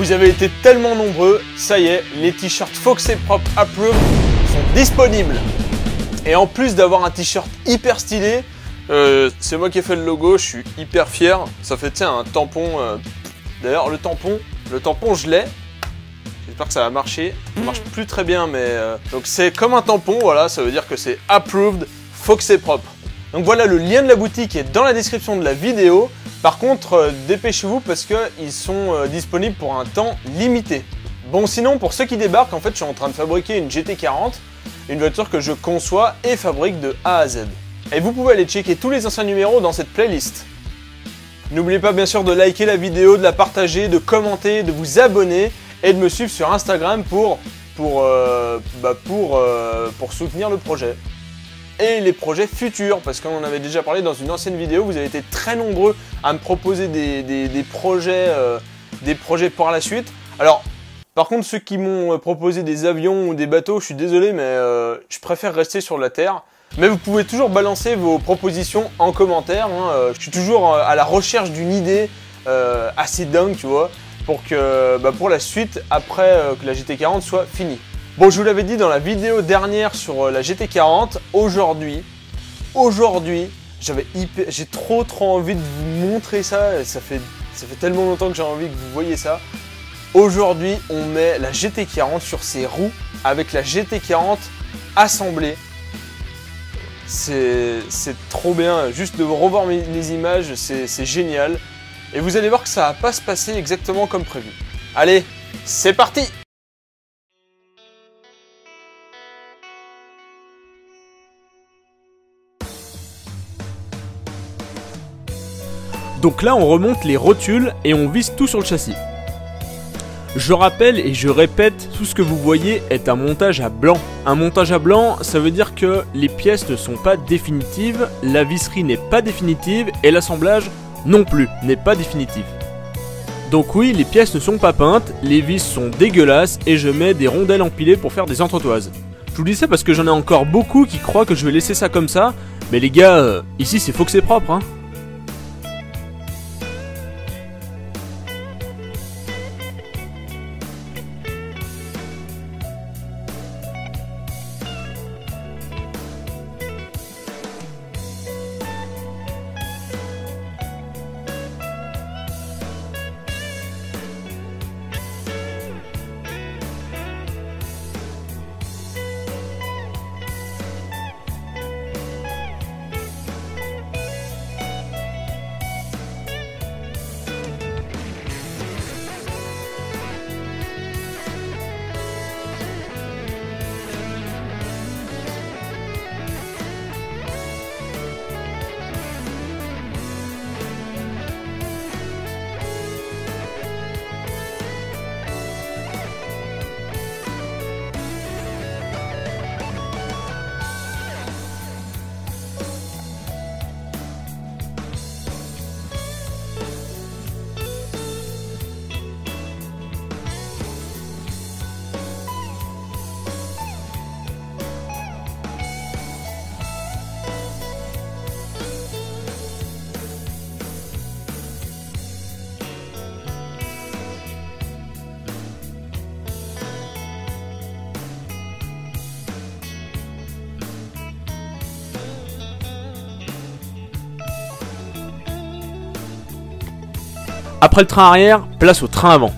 Vous avez été tellement nombreux, ça y est, les t-shirts Foxy Prop Approved sont disponibles. Et en plus d'avoir un t-shirt hyper stylé, c'est moi qui ai fait le logo, je suis hyper fier. Ça fait un tampon. D'ailleurs le tampon je l'ai. J'espère que ça va marcher. Ça marche plus très bien, mais donc c'est comme un tampon, voilà, ça veut dire que c'est approved, Foxy propre. Donc voilà, le lien de la boutique est dans la description de la vidéo. Par contre, dépêchez-vous parce qu'ils sont disponibles pour un temps limité. Bon, sinon, pour ceux qui débarquent, en fait, je suis en train de fabriquer une GT40, une voiture que je conçois et fabrique de A à Z. Et vous pouvez aller checker tous les anciens numéros dans cette playlist. N'oubliez pas bien sûr de liker la vidéo, de la partager, de commenter, de vous abonner et de me suivre sur Instagram pour soutenir le projet. Et les projets futurs, parce qu'on en avait déjà parlé dans une ancienne vidéo, vous avez été très nombreux à me proposer des projets par la suite. Alors, par contre, ceux qui m'ont proposé des avions ou des bateaux, je suis désolé, mais je préfère rester sur la Terre. Mais vous pouvez toujours balancer vos propositions en commentaire, hein. Je suis toujours à la recherche d'une idée assez dingue, tu vois, pour la suite, après que la GT40 soit finie. Bon, je vous l'avais dit dans la vidéo dernière sur la GT40, aujourd'hui, j'ai trop envie de vous montrer ça. Ça fait tellement longtemps que j'ai envie que vous voyez ça. Aujourd'hui, on met la GT40 sur ses roues avec la GT40 assemblée. C'est trop bien, juste de revoir les images, c'est génial. Et vous allez voir que ça va pas se passer exactement comme prévu. Allez, c'est parti! Donc là on remonte les rotules et on visse tout sur le châssis. Je rappelle et je répète, tout ce que vous voyez est un montage à blanc. Un montage à blanc, ça veut dire que les pièces ne sont pas définitives, la visserie n'est pas définitive et l'assemblage non plus n'est pas définitif. Donc oui, les pièces ne sont pas peintes, les vis sont dégueulasses et je mets des rondelles empilées pour faire des entretoises. Je vous dis ça parce que j'en ai encore beaucoup qui croient que je vais laisser ça comme ça, mais les gars, ici c'est Foxy propre, hein. Après le train arrière, place au train avant.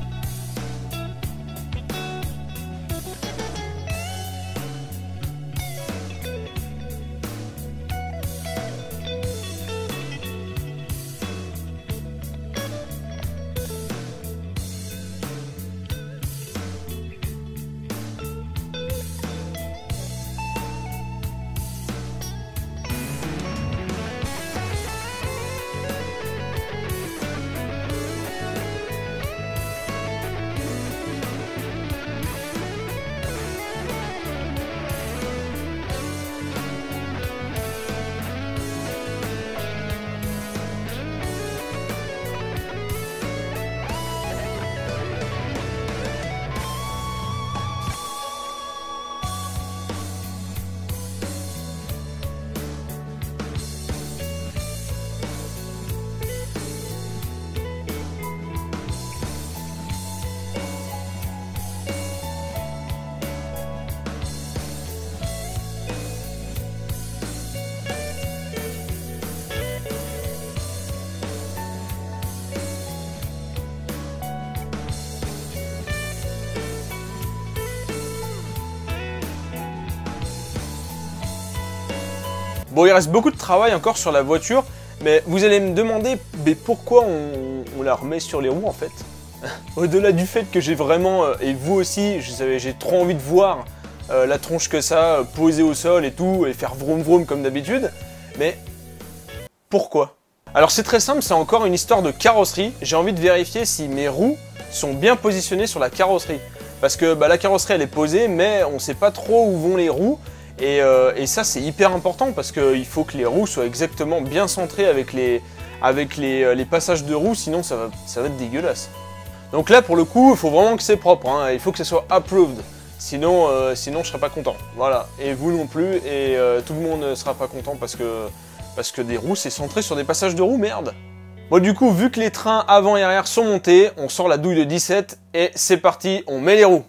Bon, il reste beaucoup de travail encore sur la voiture, mais vous allez me demander mais pourquoi on la remet sur les roues en fait. Au-delà du fait que j'ai vraiment, et vous aussi, j'ai trop envie de voir la tronche que ça, posée au sol et tout, et faire vroom vroom comme d'habitude, mais pourquoi? Alors c'est très simple, c'est encore une histoire de carrosserie. J'ai envie de vérifier si mes roues sont bien positionnées sur la carrosserie. Parce que la carrosserie elle est posée, mais on ne sait pas trop où vont les roues. Et ça c'est hyper important parce qu'il faut que les roues soient exactement bien centrées avec les passages de roues, sinon ça va être dégueulasse. Donc là pour le coup, il faut vraiment que c'est propre, hein. Il faut que ça soit approved. Sinon je ne serai pas content. Voilà, et vous non plus, et tout le monde ne sera pas content parce que des roues c'est centré sur des passages de roues, merde. Bon du coup, vu que les trains avant et arrière sont montés, on sort la douille de 17 et c'est parti, on met les roues.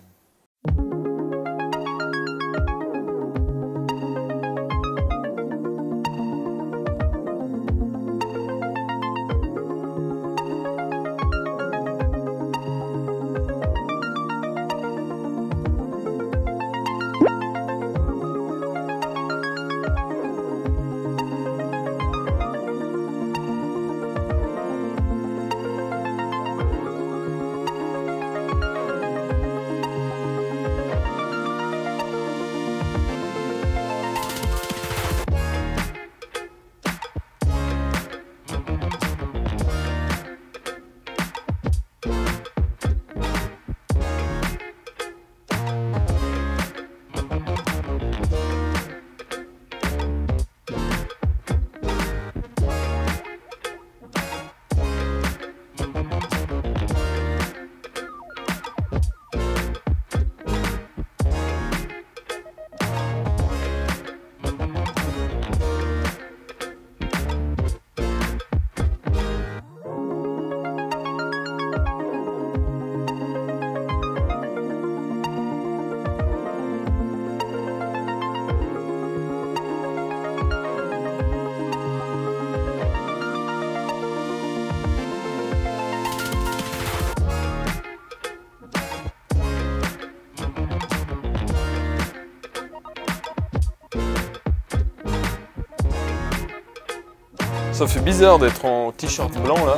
Ça fait bizarre d'être en t-shirt blanc là.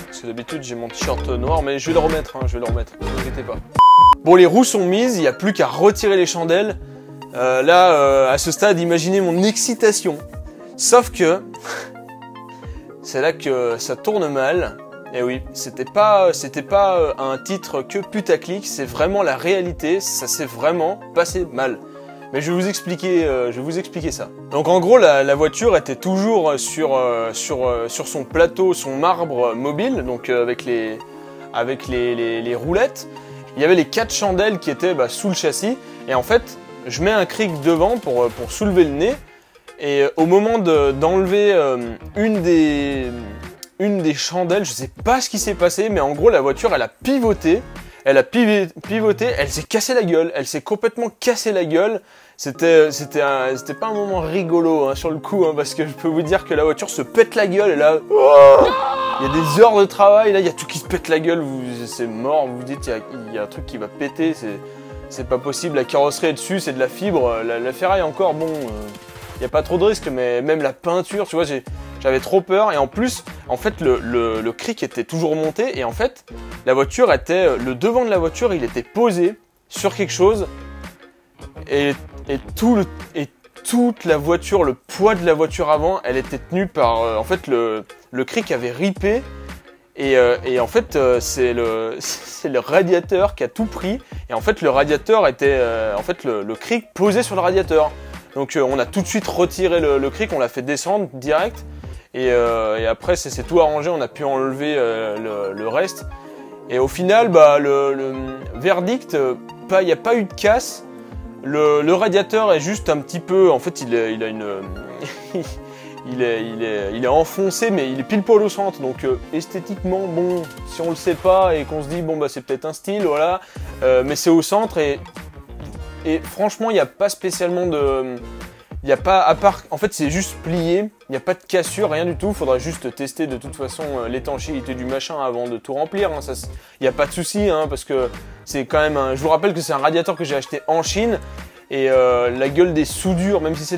Parce que d'habitude j'ai mon t-shirt noir, mais je vais le remettre, ne vous inquiétez pas. Bon, les roues sont mises, il n'y a plus qu'à retirer les chandelles. À ce stade, imaginez mon excitation. Sauf que c'est là que ça tourne mal. Et oui, c'était pas un titre que putaclic, c'est vraiment la réalité, ça s'est vraiment passé mal. Mais je vais vous expliquer ça. Donc en gros, la voiture était toujours sur son plateau, son marbre mobile, donc avec les roulettes. Il y avait les 4 chandelles qui étaient sous le châssis. Et en fait, je mets un cric devant pour soulever le nez. Et au moment d'enlever une des chandelles, je sais pas ce qui s'est passé, mais en gros la voiture elle a pivoté. Elle s'est cassé la gueule, elle s'est complètement cassé la gueule. C'était pas un moment rigolo sur le coup, parce que je peux vous dire que la voiture se pète la gueule et là, il y a des heures de travail, là il y a tout qui se pète la gueule, c'est mort, vous vous dites il y a un truc qui va péter, c'est pas possible, la carrosserie est dessus, c'est de la fibre, la ferraille encore, bon, il n'y a pas trop de risque, mais même la peinture, tu vois, j'avais trop peur, et en plus, en fait, le cric était toujours monté, et en fait, la voiture était, le devant de la voiture, il était posé sur quelque chose, et toute la voiture, le poids de la voiture avant, elle était tenue par, en fait, le cric avait ripé, et en fait, c'est le radiateur qui a tout pris, et en fait, le radiateur était, en fait, le cric posé sur le radiateur. Donc on a tout de suite retiré le cric, on l'a fait descendre direct, et après c'est tout arrangé, on a pu enlever le reste. Et au final, le verdict, il n'y a pas eu de casse. Le radiateur est juste un petit peu, en fait il est enfoncé, mais il est pile poil au centre, donc esthétiquement, bon, si on le sait pas et qu'on se dit bon c'est peut-être un style, voilà, mais c'est au centre, et franchement, il n'y a pas spécialement de... Il n'y a pas, à part... En fait, c'est juste plié. Il n'y a pas de cassure, rien du tout. Il faudra juste tester de toute façon l'étanchéité du machin avant de tout remplir. Il n'y a pas de souci, parce que c'est quand même un... Je vous rappelle que c'est un radiateur que j'ai acheté en Chine. Et la gueule des soudures, même si c'est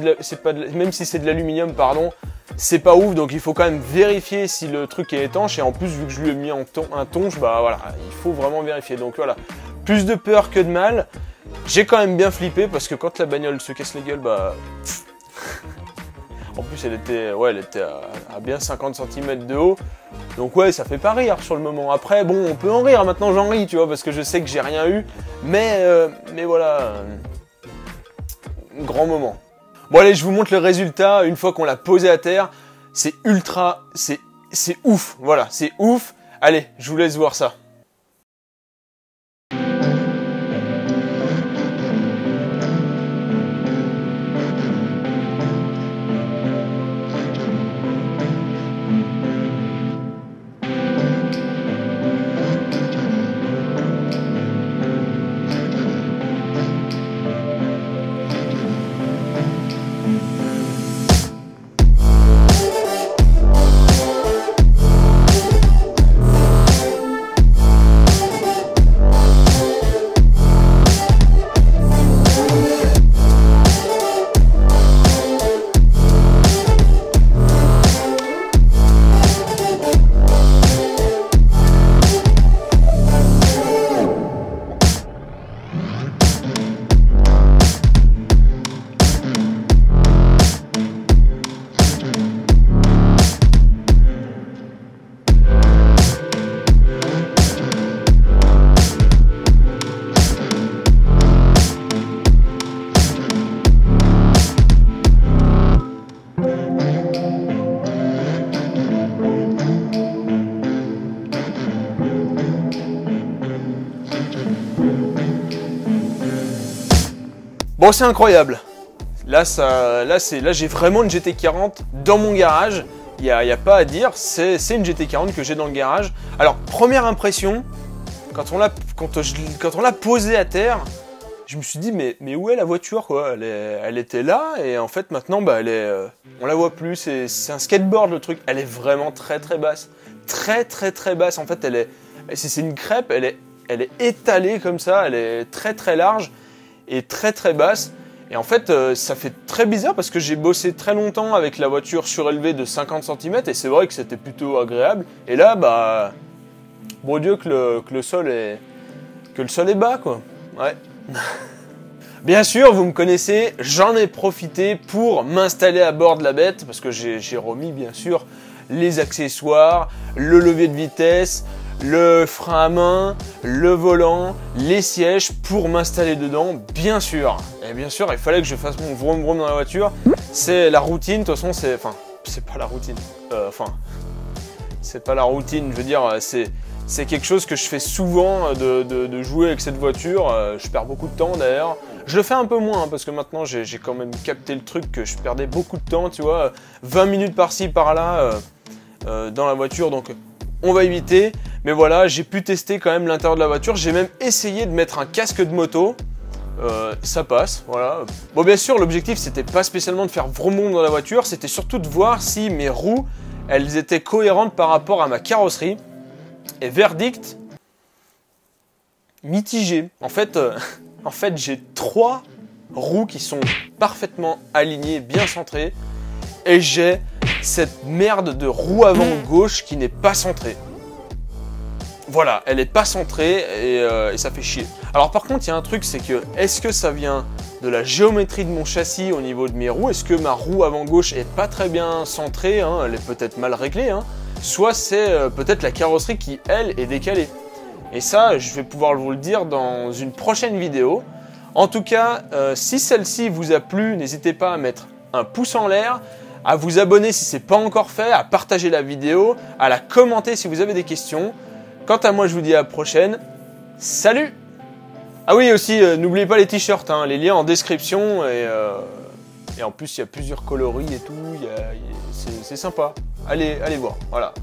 de l'aluminium, pardon, c'est pas ouf. Donc il faut quand même vérifier si le truc est étanche. Et en plus, vu que je lui ai mis un tonche, bah voilà, il faut vraiment vérifier. Donc voilà, plus de peur que de mal. J'ai quand même bien flippé parce que quand la bagnole se casse la gueule, bah... En plus, elle était à bien 50 cm de haut. Donc ouais, ça fait pas rire sur le moment. Après, bon, on peut en rire. Maintenant, j'en ris, tu vois, parce que je sais que j'ai rien eu. Mais voilà, grand moment. Bon allez, je vous montre le résultat une fois qu'on l'a posé à terre. C'est ultra, c'est ouf. Voilà, c'est ouf. Allez, je vous laisse voir ça. Bon, c'est incroyable. Là, j'ai vraiment une GT40 dans mon garage. Il n'y a pas à dire, c'est une GT40 que j'ai dans le garage. Alors, première impression, quand on l'a posée à terre, je me suis dit, mais où est la voiture, quoi? Elle était là, et en fait, maintenant, bah, on la voit plus. C'est un skateboard, le truc. Elle est vraiment très, très basse. Très, très, très basse. En fait, c'est une crêpe, elle est étalée comme ça. Elle est très, très large et très, très basse. Et en fait, ça fait très bizarre parce que j'ai bossé très longtemps avec la voiture surélevée de 50 cm et c'est vrai que c'était plutôt agréable. Et là, bah, bon Dieu que le sol est bas, quoi. Ouais. Bien sûr, vous me connaissez, j'en ai profité pour m'installer à bord de la bête parce que j'ai remis, bien sûr, les accessoires, le levier de vitesse, le frein à main, le volant, les sièges pour m'installer dedans, bien sûr. Et bien sûr, il fallait que je fasse mon vroom vroom dans la voiture. C'est la routine, de toute façon, c'est pas la routine. C'est pas la routine, je veux dire, c'est quelque chose que je fais souvent de jouer avec cette voiture. Je perds beaucoup de temps d'ailleurs. Je le fais un peu moins hein, parce que maintenant j'ai quand même capté le truc que je perdais beaucoup de temps, tu vois. 20 minutes par-ci par-là dans la voiture, donc on va éviter. Mais voilà, j'ai pu tester quand même l'intérieur de la voiture. J'ai même essayé de mettre un casque de moto. Ça passe, voilà. Bon, bien sûr, l'objectif, c'était pas spécialement de faire vroom vroom dans la voiture. C'était surtout de voir si mes roues, elles étaient cohérentes par rapport à ma carrosserie. Et verdict, mitigé. En fait, j'ai 3 roues qui sont parfaitement alignées, bien centrées. Et j'ai cette merde de roue avant gauche qui n'est pas centrée. Voilà, elle n'est pas centrée et ça fait chier. Alors par contre, il y a un truc, c'est que est-ce que ça vient de la géométrie de mon châssis au niveau de mes roues? Est-ce que ma roue avant gauche est pas très bien centrée hein? Elle est peut-être mal réglée. Hein? Soit c'est peut-être la carrosserie qui, elle, est décalée. Et ça, je vais pouvoir vous le dire dans une prochaine vidéo. En tout cas, si celle-ci vous a plu, n'hésitez pas à mettre un pouce en l'air, à vous abonner si ce n'est pas encore fait, à partager la vidéo, à la commenter si vous avez des questions. Quant à moi, je vous dis à la prochaine. Salut! Ah oui, aussi, n'oubliez pas les t-shirts, hein, les liens en description. Et en plus, il y a plusieurs coloris et tout. C'est sympa. Allez voir. Voilà.